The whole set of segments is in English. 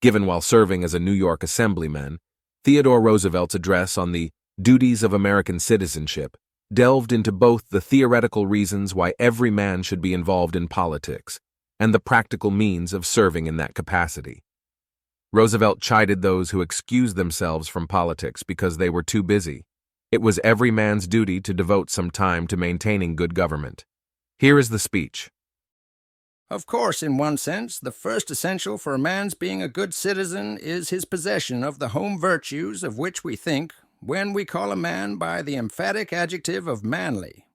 given while serving as a New York assemblyman, Theodore Roosevelt's address on the duties of American citizenship delved into both the theoretical reasons why every man should be involved in politics and the practical means of serving in that capacity. Roosevelt chided those who excused themselves from politics because they were too busy. It was every man's duty to devote some time to maintaining good government. Here is the speech. Of course, in one sense, the first essential for a man's being a good citizen is his possession of the home virtues of which we think when we call a man by the emphatic adjective of manly.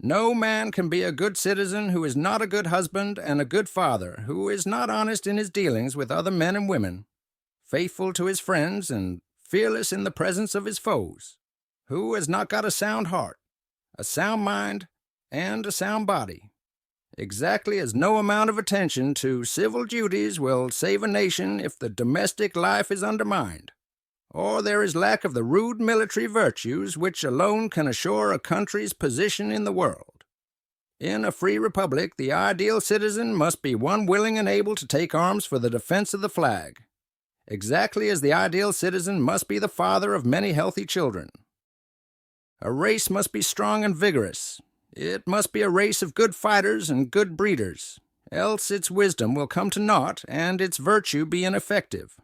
No man can be a good citizen who is not a good husband and a good father, who is not honest in his dealings with other men and women, faithful to his friends and fearless in the presence of his foes, who has not got a sound heart, a sound mind, and a sound body. Exactly as no amount of attention to civil duties will save a nation if the domestic life is undermined, or there is lack of the rude military virtues which alone can assure a country's position in the world. In a free republic, the ideal citizen must be one willing and able to take arms for the defense of the flag, exactly as the ideal citizen must be the father of many healthy children. A race must be strong and vigorous. It must be a race of good fighters and good breeders, else its wisdom will come to naught and its virtue be ineffective.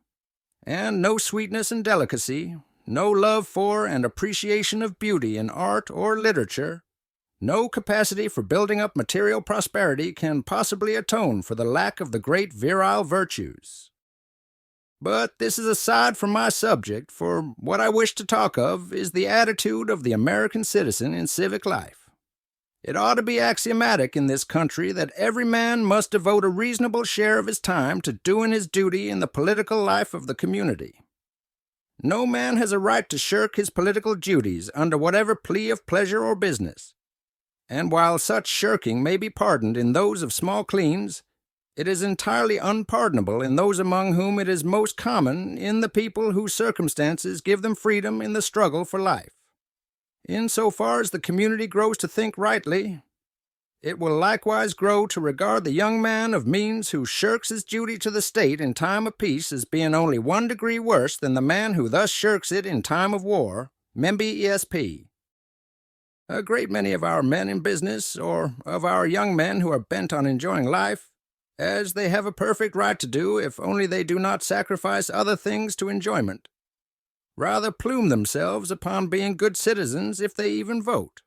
And no sweetness and delicacy, no love for and appreciation of beauty in art or literature, no capacity for building up material prosperity can possibly atone for the lack of the great virile virtues. But this is aside from my subject, for what I wish to talk of is the attitude of the American citizen in civic life. It ought to be axiomatic in this country that every man must devote a reasonable share of his time to doing his duty in the political life of the community. No man has a right to shirk his political duties under whatever plea of pleasure or business. And while such shirking may be pardoned in those of small cleans, it is entirely unpardonable in those among whom it is most common, in the people whose circumstances give them freedom in the struggle for life. In so far as the community grows to think rightly, it will likewise grow to regard the young man of means who shirks his duty to the state in time of peace as being only 1 degree worse than the man who thus shirks it in time of war, membi esp. A great many of our men in business, or of our young men who are bent on enjoying life, as they have a perfect right to do if only they do not sacrifice other things to enjoyment, rather plume themselves upon being good citizens if they even vote.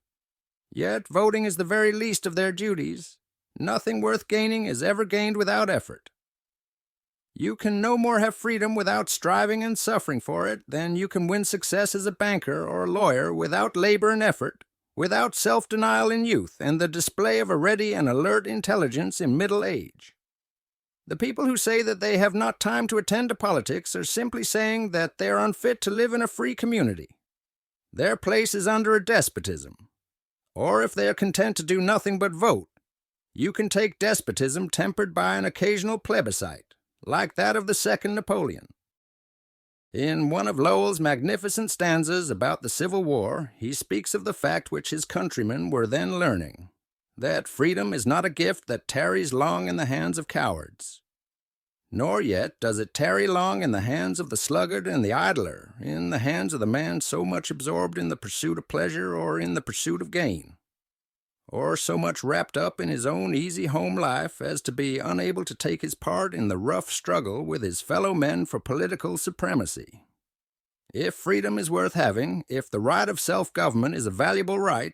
Yet voting is the very least of their duties. Nothing worth gaining is ever gained without effort. You can no more have freedom without striving and suffering for it than you can win success as a banker or a lawyer without labor and effort, without self-denial in youth and the display of a ready and alert intelligence in middle age. The people who say that they have not time to attend to politics are simply saying that they are unfit to live in a free community. Their place is under a despotism. Or if they are content to do nothing but vote, you can take despotism tempered by an occasional plebiscite, like that of the second Napoleon. In one of Lowell's magnificent stanzas about the Civil War, he speaks of the fact which his countrymen were then learning, that freedom is not a gift that tarries long in the hands of cowards. Nor yet does it tarry long in the hands of the sluggard and the idler, in the hands of the man so much absorbed in the pursuit of pleasure or in the pursuit of gain, or so much wrapped up in his own easy home life as to be unable to take his part in the rough struggle with his fellow men for political supremacy. If freedom is worth having, if the right of self-government is a valuable right,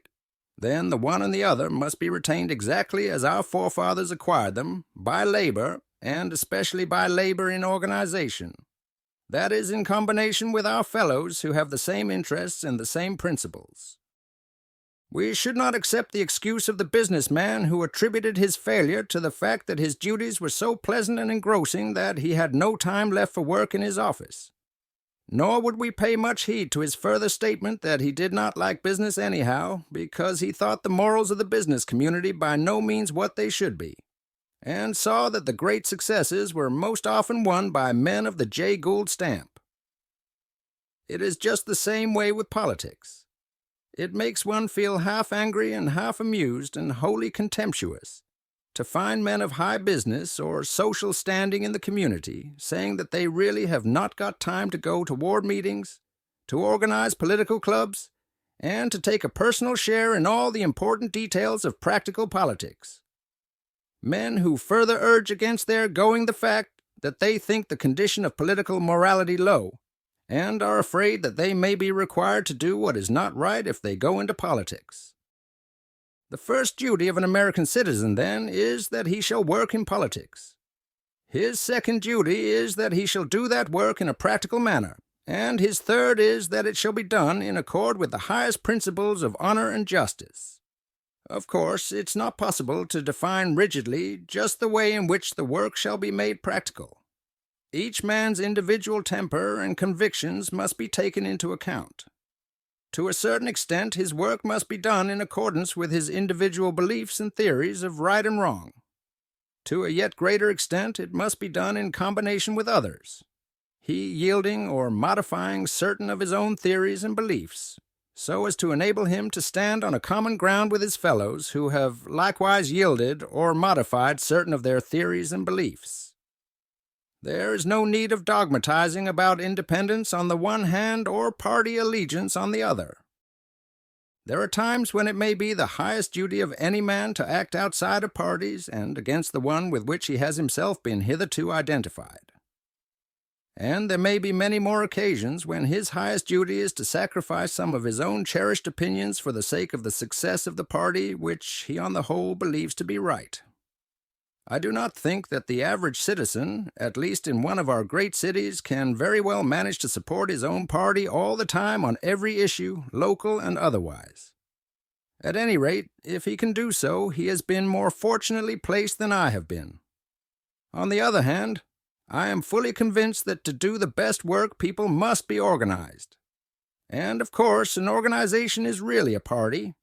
then the one and the other must be retained exactly as our forefathers acquired them, by labor, and especially by labor in organization. That is, in combination with our fellows who have the same interests and the same principles. We should not accept the excuse of the businessman who attributed his failure to the fact that his duties were so pleasant and engrossing that he had no time left for work in his office. Nor would we pay much heed to his further statement that he did not like business anyhow, because he thought the morals of the business community by no means what they should be, and saw that the great successes were most often won by men of the Jay Gould stamp. It is just the same way with politics. It makes one feel half angry and half amused and wholly contemptuous, to find men of high business or social standing in the community saying that they really have not got time to go to ward meetings, to organize political clubs, and to take a personal share in all the important details of practical politics. Men who further urge against their going the fact that they think the condition of political morality low, and are afraid that they may be required to do what is not right if they go into politics. The first duty of an American citizen, then, is that he shall work in politics. His second duty is that he shall do that work in a practical manner, and his third is that it shall be done in accord with the highest principles of honor and justice. Of course, it's not possible to define rigidly just the way in which the work shall be made practical. Each man's individual temper and convictions must be taken into account. To a certain extent, his work must be done in accordance with his individual beliefs and theories of right and wrong. To a yet greater extent, it must be done in combination with others, he yielding or modifying certain of his own theories and beliefs, so as to enable him to stand on a common ground with his fellows who have likewise yielded or modified certain of their theories and beliefs. There is no need of dogmatizing about independence on the one hand or party allegiance on the other. There are times when it may be the highest duty of any man to act outside of parties and against the one with which he has himself been hitherto identified. And there may be many more occasions when his highest duty is to sacrifice some of his own cherished opinions for the sake of the success of the party which he on the whole believes to be right. I do not think that the average citizen, at least in one of our great cities, can very well manage to support his own party all the time on every issue, local and otherwise. At any rate, if he can do so, he has been more fortunately placed than I have been. On the other hand, I am fully convinced that to do the best work, people must be organized. And, of course, an organization is really a party.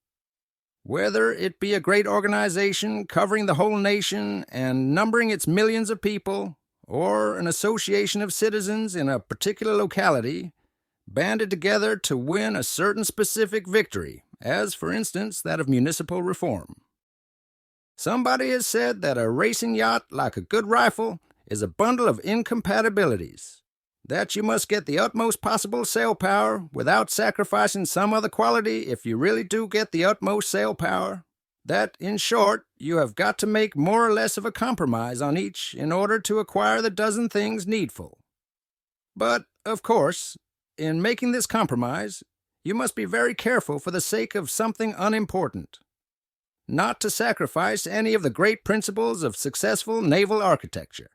Whether it be a great organization covering the whole nation and numbering its millions of people, or an association of citizens in a particular locality, banded together to win a certain specific victory, as, for instance, that of municipal reform. Somebody has said that a racing yacht, like a good rifle, is a bundle of incompatibilities, that you must get the utmost possible sail power without sacrificing some other quality if you really do get the utmost sail power, that, in short, you have got to make more or less of a compromise on each in order to acquire the dozen things needful. But, of course, in making this compromise, you must be very careful for the sake of something unimportant, not to sacrifice any of the great principles of successful naval architecture.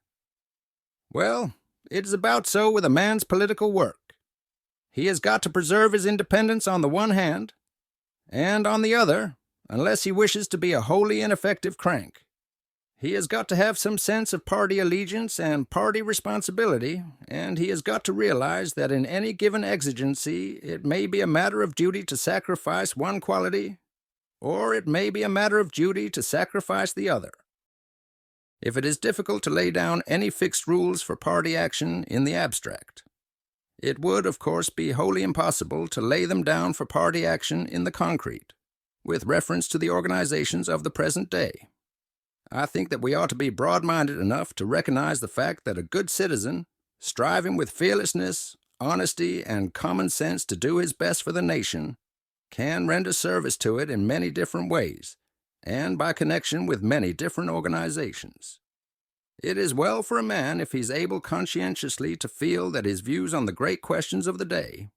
Well, it is about so with a man's political work. He has got to preserve his independence on the one hand, and on the other, unless he wishes to be a wholly ineffective crank, he has got to have some sense of party allegiance and party responsibility, and he has got to realize that in any given exigency it may be a matter of duty to sacrifice one quality, or it may be a matter of duty to sacrifice the other. If it is difficult to lay down any fixed rules for party action in the abstract, it would, of course, be wholly impossible to lay them down for party action in the concrete, with reference to the organizations of the present day. I think that we ought to be broad-minded enough to recognize the fact that a good citizen, striving with fearlessness, honesty, and common sense to do his best for the nation, can render service to it in many different ways, and by connection with many different organizations. It is well for a man if he's able conscientiously to feel that his views on the great questions of the day,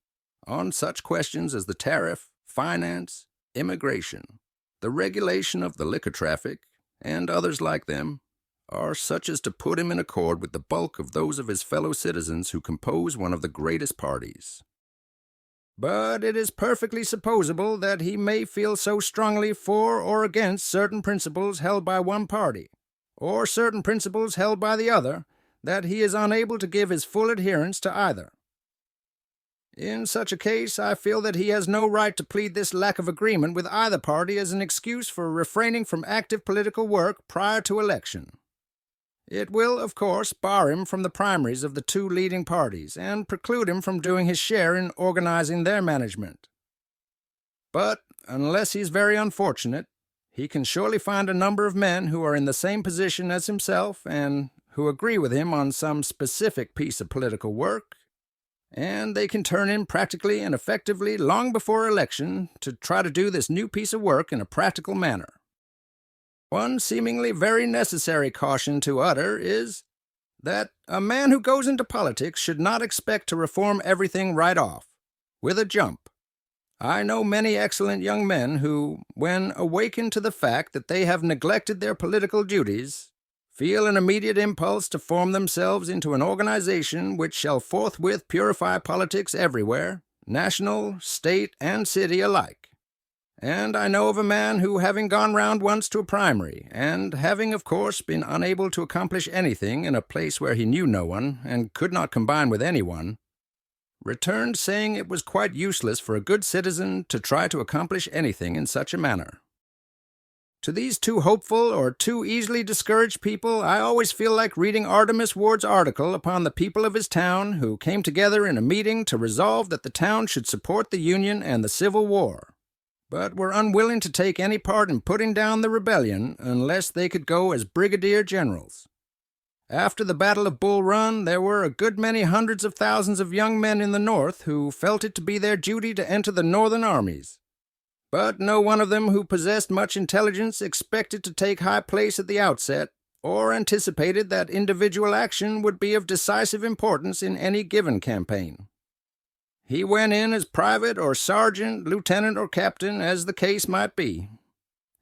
on such questions as the tariff, finance, immigration, the regulation of the liquor traffic, and others like them, are such as to put him in accord with the bulk of those of his fellow citizens who compose one of the greatest parties. But it is perfectly supposable that he may feel so strongly for or against certain principles held by one party, or certain principles held by the other, that he is unable to give his full adherence to either. In such a case, I feel that he has no right to plead this lack of agreement with either party as an excuse for refraining from active political work prior to election. It will, of course, bar him from the primaries of the two leading parties and preclude him from doing his share in organizing their management. But, unless he's very unfortunate, he can surely find a number of men who are in the same position as himself and who agree with him on some specific piece of political work, and they can turn in practically and effectively long before election to try to do this new piece of work in a practical manner. One seemingly very necessary caution to utter is that a man who goes into politics should not expect to reform everything right off, with a jump. I know many excellent young men who, when awakened to the fact that they have neglected their political duties, feel an immediate impulse to form themselves into an organization which shall forthwith purify politics everywhere, national, state, and city alike. And I know of a man who, having gone round once to a primary, and having, of course, been unable to accomplish anything in a place where he knew no one, and could not combine with anyone, returned saying it was quite useless for a good citizen to try to accomplish anything in such a manner. To these too hopeful or too easily discouraged people, I always feel like reading Artemus Ward's article upon the people of his town who came together in a meeting to resolve that the town should support the Union and the Civil War, but were unwilling to take any part in putting down the rebellion unless they could go as brigadier generals. After the Battle of Bull Run, there were a good many hundreds of thousands of young men in the North who felt it to be their duty to enter the Northern armies. But no one of them who possessed much intelligence expected to take high place at the outset, or anticipated that individual action would be of decisive importance in any given campaign. He went in as private or sergeant, lieutenant or captain, as the case might be,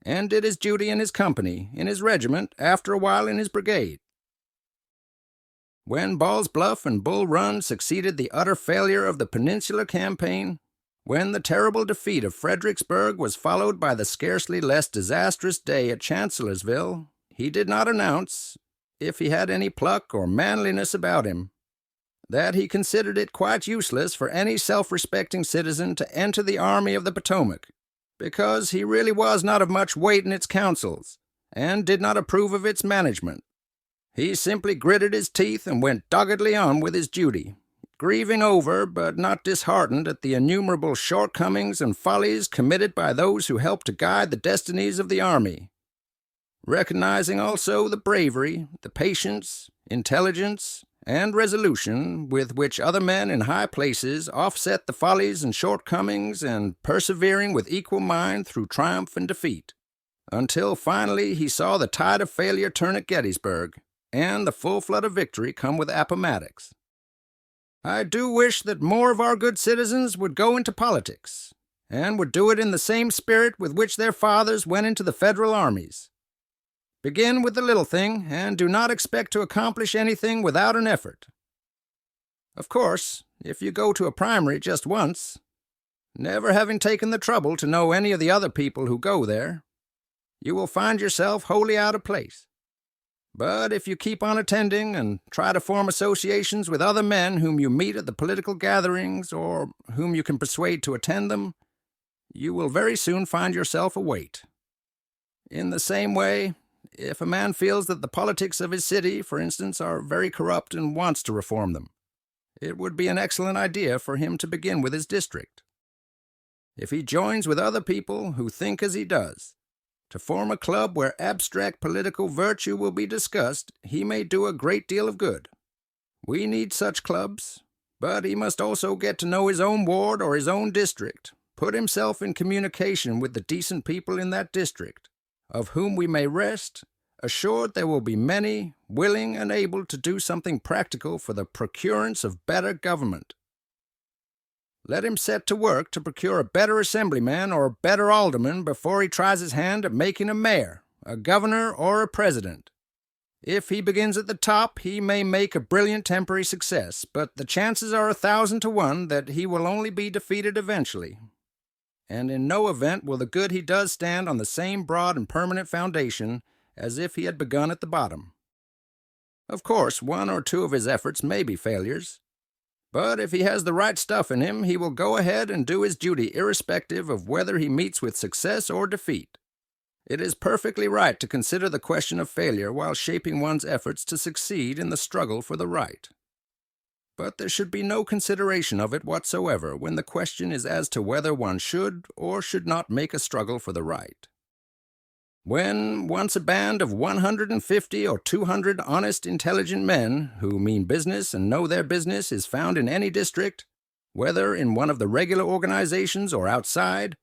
and did his duty in his company, in his regiment, after a while in his brigade. When Ball's Bluff and Bull Run succeeded the utter failure of the Peninsular Campaign, when the terrible defeat of Fredericksburg was followed by the scarcely less disastrous day at Chancellorsville, he did not announce, if he had any pluck or manliness about him, that he considered it quite useless for any self-respecting citizen to enter the Army of the Potomac, because he really was not of much weight in its councils, and did not approve of its management. He simply gritted his teeth and went doggedly on with his duty, grieving over but not disheartened at the innumerable shortcomings and follies committed by those who helped to guide the destinies of the army, recognizing also the bravery, the patience, intelligence, and resolution with which other men in high places offset the follies and shortcomings, and persevering with equal mind through triumph and defeat, until finally he saw the tide of failure turn at Gettysburg, and the full flood of victory come with Appomattox. I do wish that more of our good citizens would go into politics, and would do it in the same spirit with which their fathers went into the Federal armies. Begin with the little thing, and do not expect to accomplish anything without an effort. Of course, if you go to a primary just once, never having taken the trouble to know any of the other people who go there, you will find yourself wholly out of place. But if you keep on attending and try to form associations with other men whom you meet at the political gatherings, or whom you can persuade to attend them, you will very soon find yourself a weight. In the same way, if a man feels that the politics of his city, for instance, are very corrupt and wants to reform them, it would be an excellent idea for him to begin with his district. If he joins with other people who think as he does, to form a club where abstract political virtue will be discussed, he may do a great deal of good. We need such clubs, but he must also get to know his own ward or his own district, put himself in communication with the decent people in that district, of whom we may rest assured there will be many willing and able to do something practical for the procurance of better government. Let him set to work to procure a better assemblyman or a better alderman before he tries his hand at making a mayor, a governor, or a president. If he begins at the top, he may make a brilliant temporary success, but the chances are 1,000 to 1 that he will only be defeated eventually. And in no event will the good he does stand on the same broad and permanent foundation as if he had begun at the bottom. Of course, 1 or 2 of his efforts may be failures, but if he has the right stuff in him, he will go ahead and do his duty irrespective of whether he meets with success or defeat. It is perfectly right to consider the question of failure while shaping one's efforts to succeed in the struggle for the right. But there should be no consideration of it whatsoever when the question is as to whether one should or should not make a struggle for the right. When once a band of 150 or 200 honest, intelligent men who mean business and know their business is found in any district, whether in one of the regular organizations or outside,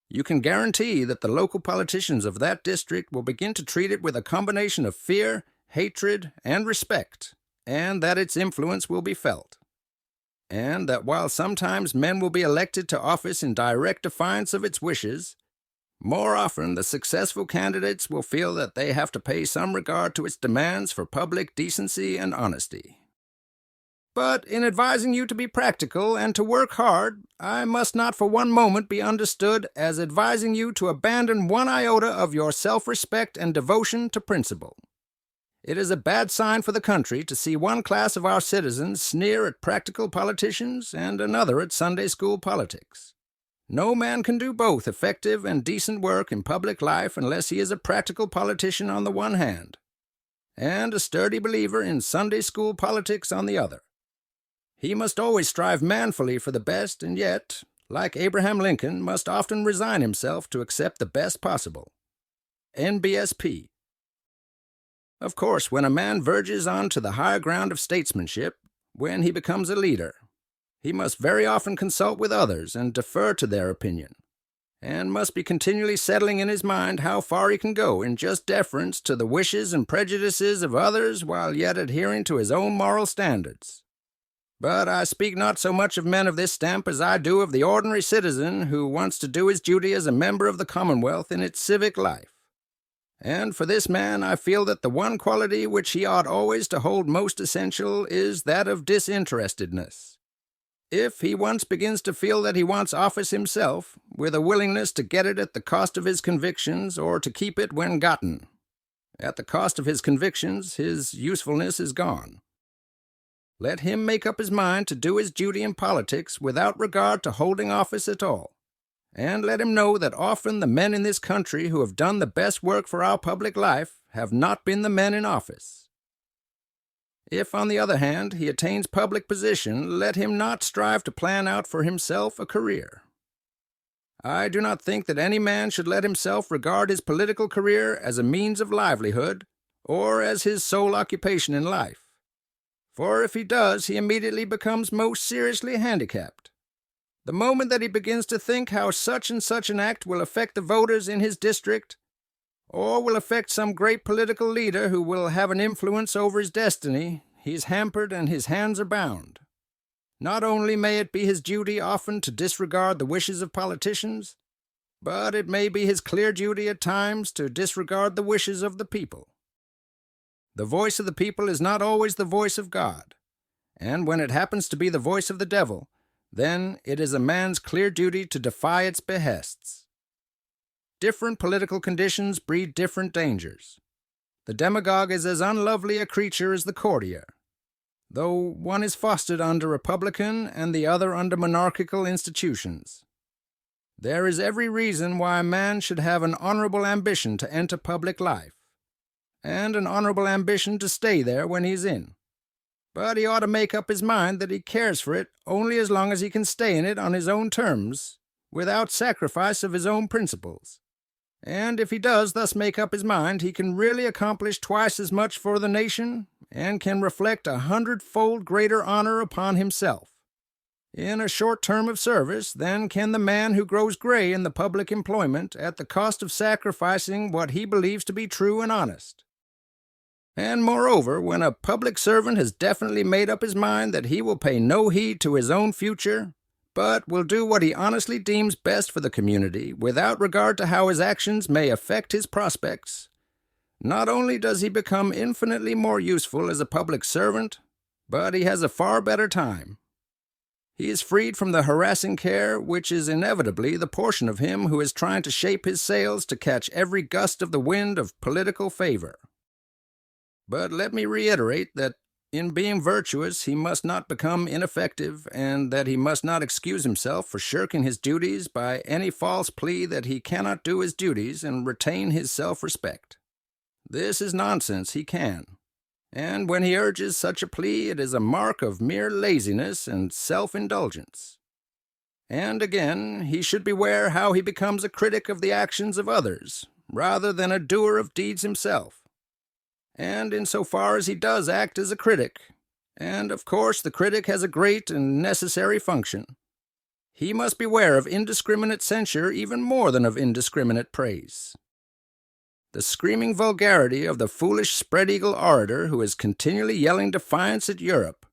you can guarantee that the local politicians of that district will begin to treat it with a combination of fear, hatred, and respect, and that its influence will be felt. And that while sometimes men will be elected to office in direct defiance of its wishes, more often the successful candidates will feel that they have to pay some regard to its demands for public decency and honesty. But in advising you to be practical and to work hard, I must not for one moment be understood as advising you to abandon one iota of your self-respect and devotion to principle. It is a bad sign for the country to see one class of our citizens sneer at practical politicians and another at Sunday school politics. No man can do both effective and decent work in public life unless he is a practical politician on the one hand, and a sturdy believer in Sunday school politics on the other. He must always strive manfully for the best, and yet, like Abraham Lincoln, must often resign himself to accept the best possible. NBSP. Of course, when a man verges on to the higher ground of statesmanship, when he becomes a leader, he must very often consult with others and defer to their opinion, and must be continually settling in his mind how far he can go in just deference to the wishes and prejudices of others while yet adhering to his own moral standards. But I speak not so much of men of this stamp as I do of the ordinary citizen who wants to do his duty as a member of the Commonwealth in its civic life. And for this man I feel that the one quality which he ought always to hold most essential is that of disinterestedness. If he once begins to feel that he wants office himself, with a willingness to get it at the cost of his convictions or to keep it when gotten, at the cost of his convictions his usefulness is gone. Let him make up his mind to do his duty in politics without regard to holding office at all, and let him know that often the men in this country who have done the best work for our public life have not been the men in office. If, on the other hand, he attains public position, let him not strive to plan out for himself a career. I do not think that any man should let himself regard his political career as a means of livelihood, or as his sole occupation in life. For if he does, he immediately becomes most seriously handicapped. The moment that he begins to think how such and such an act will affect the voters in his district, or will affect some great political leader who will have an influence over his destiny, he is hampered and his hands are bound. Not only may it be his duty often to disregard the wishes of politicians, but it may be his clear duty at times to disregard the wishes of the people. The voice of the people is not always the voice of God, and when it happens to be the voice of the devil, then it is a man's clear duty to defy its behests. Different political conditions breed different dangers. The demagogue is as unlovely a creature as the courtier, though one is fostered under republican and the other under monarchical institutions. There is every reason why a man should have an honorable ambition to enter public life, and an honorable ambition to stay there when he's in. But he ought to make up his mind that he cares for it only as long as he can stay in it on his own terms, without sacrifice of his own principles. And if he does thus make up his mind, he can really accomplish twice as much for the nation, and can reflect 100-fold greater honor upon himself in a short term of service than can the man who grows gray in the public employment at the cost of sacrificing what he believes to be true and honest. And moreover, when a public servant has definitely made up his mind that he will pay no heed to his own future, but will do what he honestly deems best for the community, without regard to how his actions may affect his prospects, not only does he become infinitely more useful as a public servant, but he has a far better time. He is freed from the harassing care which is inevitably the portion of him who is trying to shape his sails to catch every gust of the wind of political favor. But let me reiterate that in being virtuous he must not become ineffective, and that he must not excuse himself for shirking his duties by any false plea that he cannot do his duties and retain his self-respect. This is nonsense. He can. And when he urges such a plea, it is a mark of mere laziness and self-indulgence. And again, he should beware how he becomes a critic of the actions of others, rather than a doer of deeds himself. And insofar as he does act as a critic, and of course the critic has a great and necessary function, he must beware of indiscriminate censure even more than of indiscriminate praise. The screaming vulgarity of the foolish spread-eagle orator who is continually yelling defiance at Europe,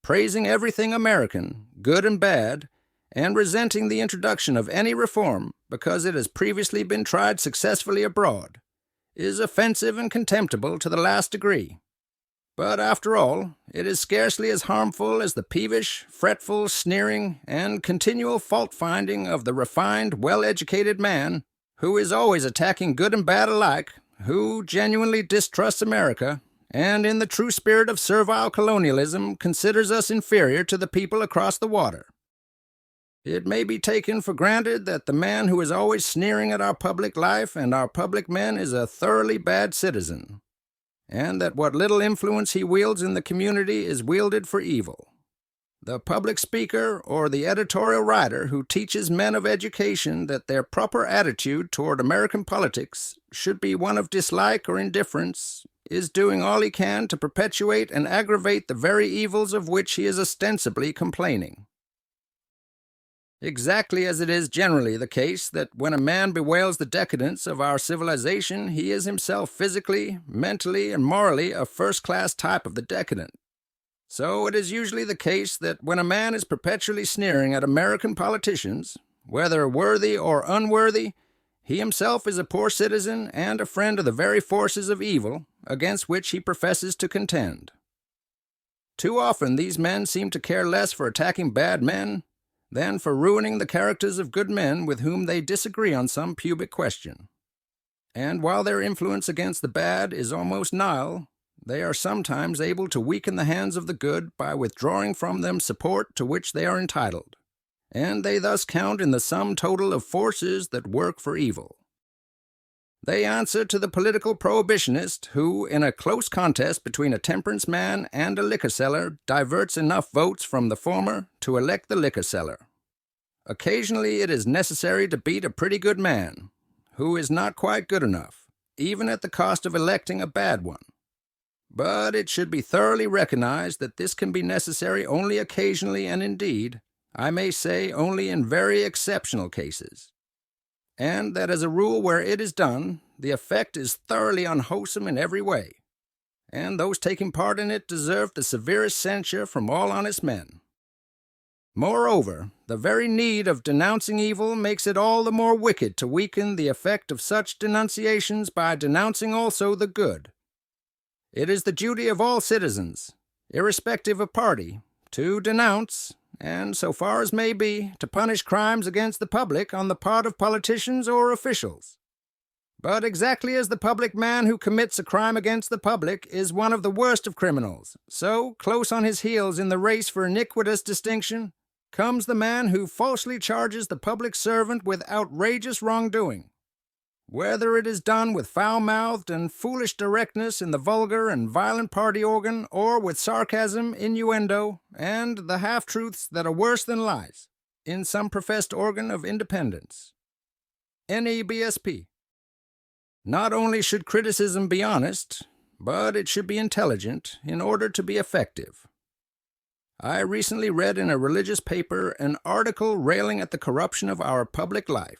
praising everything American, good and bad, and resenting the introduction of any reform because it has previously been tried successfully abroad, is offensive and contemptible to the last degree. But after all, it is scarcely as harmful as the peevish, fretful, sneering, and continual fault-finding of the refined, well-educated man who is always attacking good and bad alike, who genuinely distrusts America, and in the true spirit of servile colonialism considers us inferior to the people across the water. It may be taken for granted that the man who is always sneering at our public life and our public men is a thoroughly bad citizen, and that what little influence he wields in the community is wielded for evil. The public speaker or the editorial writer who teaches men of education that their proper attitude toward American politics should be one of dislike or indifference is doing all he can to perpetuate and aggravate the very evils of which he is ostensibly complaining. Exactly as it is generally the case that when a man bewails the decadence of our civilization, he is himself physically, mentally, and morally a first-class type of the decadent, so it is usually the case that when a man is perpetually sneering at American politicians, whether worthy or unworthy, he himself is a poor citizen and a friend of the very forces of evil against which he professes to contend. Too often these men seem to care less for attacking bad men than for ruining the characters of good men with whom they disagree on some pubic question. And while their influence against the bad is almost nil, they are sometimes able to weaken the hands of the good by withdrawing from them support to which they are entitled, and they thus count in the sum total of forces that work for evil. They answer to the political prohibitionist who, in a close contest between a temperance man and a liquor seller, diverts enough votes from the former to elect the liquor seller. Occasionally it is necessary to beat a pretty good man, who is not quite good enough, even at the cost of electing a bad one. But it should be thoroughly recognized that this can be necessary only occasionally and indeed, I may say, only in very exceptional cases, and that as a rule where it is done, the effect is thoroughly unwholesome in every way, and those taking part in it deserve the severest censure from all honest men. Moreover, the very need of denouncing evil makes it all the more wicked to weaken the effect of such denunciations by denouncing also the good. It is the duty of all citizens, irrespective of party, to denounce, and, so far as may be, to punish crimes against the public on the part of politicians or officials. But exactly as the public man who commits a crime against the public is one of the worst of criminals, so, close on his heels in the race for iniquitous distinction, comes the man who falsely charges the public servant with outrageous wrongdoing, whether it is done with foul-mouthed and foolish directness in the vulgar and violent party organ, or with sarcasm, innuendo, and the half-truths that are worse than lies, in some professed organ of independence. NEBSP. Not only should criticism be honest, but it should be intelligent in order to be effective. I recently read in a religious paper an article railing at the corruption of our public life,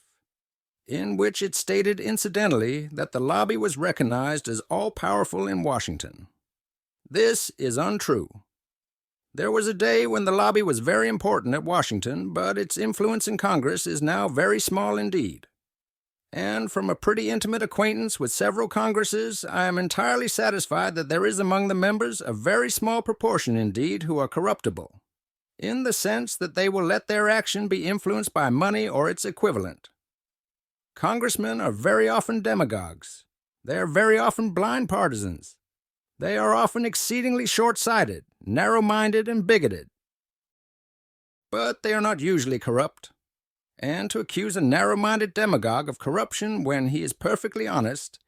in which it stated incidentally that the lobby was recognized as all-powerful in Washington. This is untrue. There was a day when the lobby was very important at Washington, but its influence in Congress is now very small indeed. And from a pretty intimate acquaintance with several Congresses, I am entirely satisfied that there is among the members a very small proportion indeed who are corruptible, in the sense that they will let their action be influenced by money or its equivalent. Congressmen are very often demagogues. They are very often blind partisans. They are often exceedingly short-sighted, narrow-minded, and bigoted. But they are not usually corrupt. And to accuse a narrow-minded demagogue of corruption when he is perfectly honest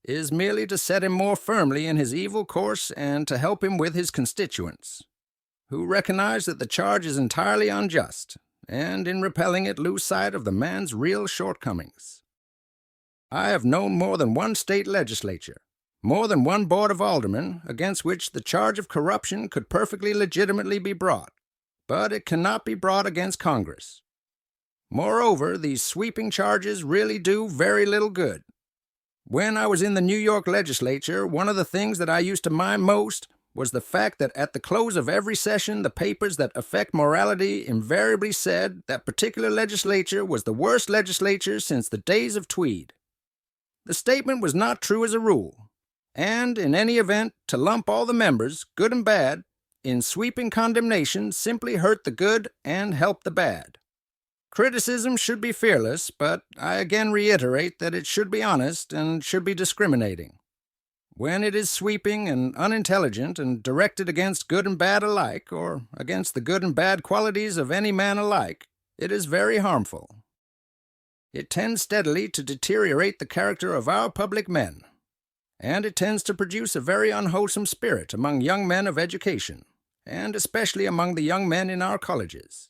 is merely to set him more firmly in his evil course and to help him with his constituents, who recognize that the charge is entirely unjust, and in repelling it lose sight of the man's real shortcomings. I have known more than one state legislature, more than one board of aldermen, against which the charge of corruption could perfectly legitimately be brought, but it cannot be brought against Congress. Moreover, these sweeping charges really do very little good. When I was in the New York legislature, one of the things that I used to mind most was the fact that at the close of every session, the papers that affect morality invariably said that particular legislature was the worst legislature since the days of Tweed. The statement was not true as a rule, and, in any event, to lump all the members, good and bad, in sweeping condemnation simply hurt the good and helped the bad. Criticism should be fearless, but I again reiterate that it should be honest and should be discriminating. When it is sweeping and unintelligent and directed against good and bad alike, or against the good and bad qualities of any man alike, it is very harmful. It tends steadily to deteriorate the character of our public men, and it tends to produce a very unwholesome spirit among young men of education, and especially among the young men in our colleges.